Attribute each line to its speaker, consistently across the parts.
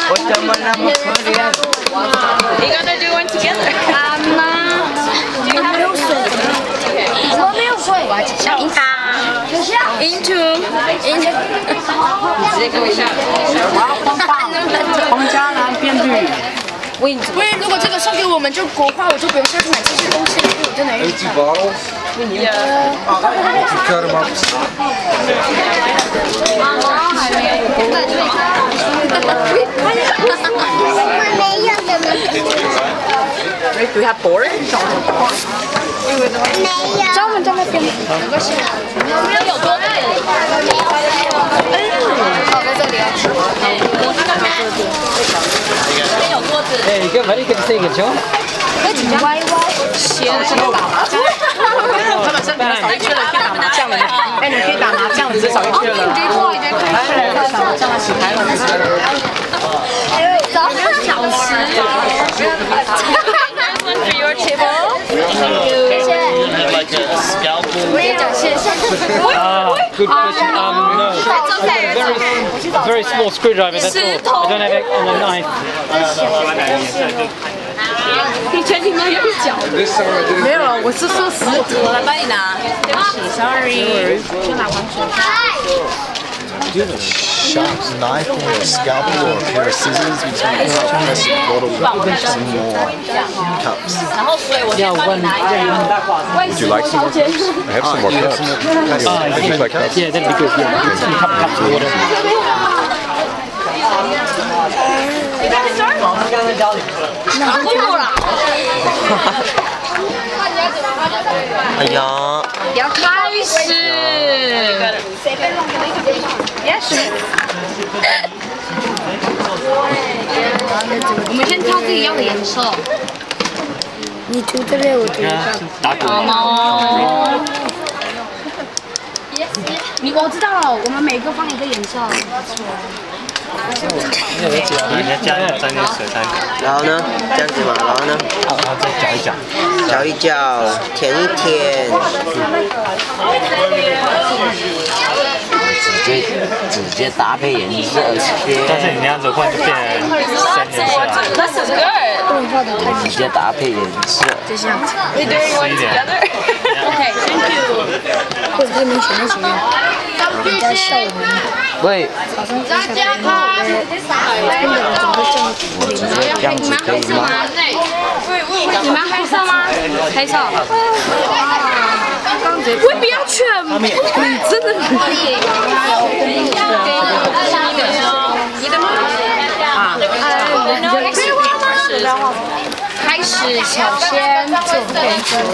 Speaker 1: You gonna do one together? Into. 直接给我下。
Speaker 2: 红加蓝变绿。
Speaker 3: 因为如果这个送给我们就国话，我就不用下去买这些东西，因为我真的有。
Speaker 4: 80 bottles? To cut them up.
Speaker 1: Do we have board?
Speaker 3: 专门在那边。没关系。有多大？哦，在这里啊。这边有桌子。
Speaker 5: Hey, you get ready? Can you take a picture?
Speaker 3: 歪歪斜的这个打麻将。
Speaker 2: 他们是少一圈了，可以打麻将了。哎，你可以打麻将了，只少一圈了。来，打麻将了，洗牌了。
Speaker 3: 早2小时。
Speaker 1: One for your table.
Speaker 3: Thank you. 谢谢。我也讲谢谢。
Speaker 5: Good question. No.
Speaker 1: It's okay.
Speaker 5: A very small screwdriver, that's all. I don't have it on a knife.
Speaker 1: 你全体都用脚。
Speaker 2: 没有，我是说石头。
Speaker 1: 我来帮你拿。对不起 ，sorry。先拿完水。
Speaker 4: Do you have a sharp knife or a scalpel or a pair of scissors? We can press a bottle with some more cups.
Speaker 6: Would you like some more cups? I have some more cups. Would you like cups?
Speaker 5: Yeah, that'd be good. Yeah, a couple cups of water.
Speaker 1: 拿过了。
Speaker 7: 哎呀！
Speaker 1: 要开始。Yes。我们先挑自己要的颜色。
Speaker 3: 你涂这边，我涂这边。
Speaker 1: 好吗？
Speaker 3: 我知道了，我们每个放一个颜色。
Speaker 7: 然后呢？这样子嘛，然后呢？
Speaker 5: 然后再搅一搅。
Speaker 7: 搅一搅，舔一舔。直接搭配颜色切。
Speaker 5: 但是你那样子换就变成深颜色了。
Speaker 1: This is good.
Speaker 7: 直接搭配颜色。
Speaker 3: 就这样子。
Speaker 1: We doing one together? Okay, thank you.
Speaker 3: 或者太明显就行了。人家笑我们。
Speaker 7: 喂。
Speaker 3: 大家好。
Speaker 7: 这样子可以吗？
Speaker 3: 你们黑色吗？黑色。我不要全部，你真的可以。开始，小仙这边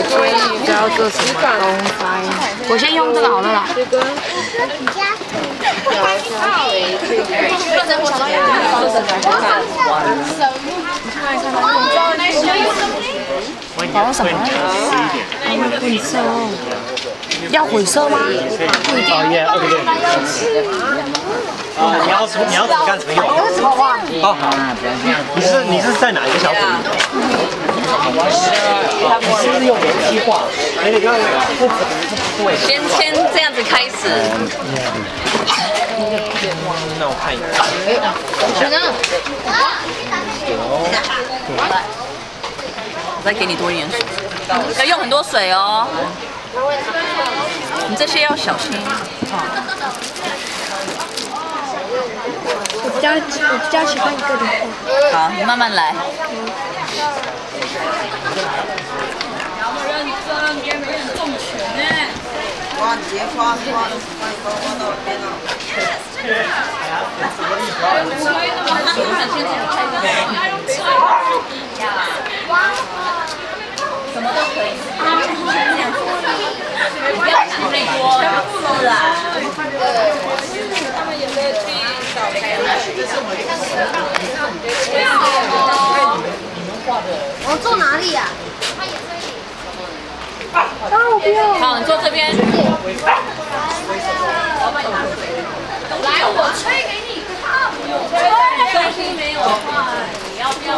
Speaker 3: 所以就要做什么东西？我先用这个好了啦。搞什么？混色哦。要混色吗？
Speaker 5: 哦耶 ，OK 对。你要怎么干什么用？哦好。你是在哪一个小组？你是不是用油漆画？
Speaker 1: 先这样子开始。
Speaker 7: 那我看一下。
Speaker 1: 再给你多一点水，要用很多水哦。你这些要小心。
Speaker 3: 我比较喜欢一个的。
Speaker 1: 好，你慢慢来。别人很重拳呢。
Speaker 7: 哇，你直接刮到边了。
Speaker 1: 什么都可以。不要吃太多，全部都来。他们也可以去找开
Speaker 3: 我坐哪里呀？
Speaker 1: 我不要。好，你坐这边。来，我吹给你看。吹没有话，你要不要？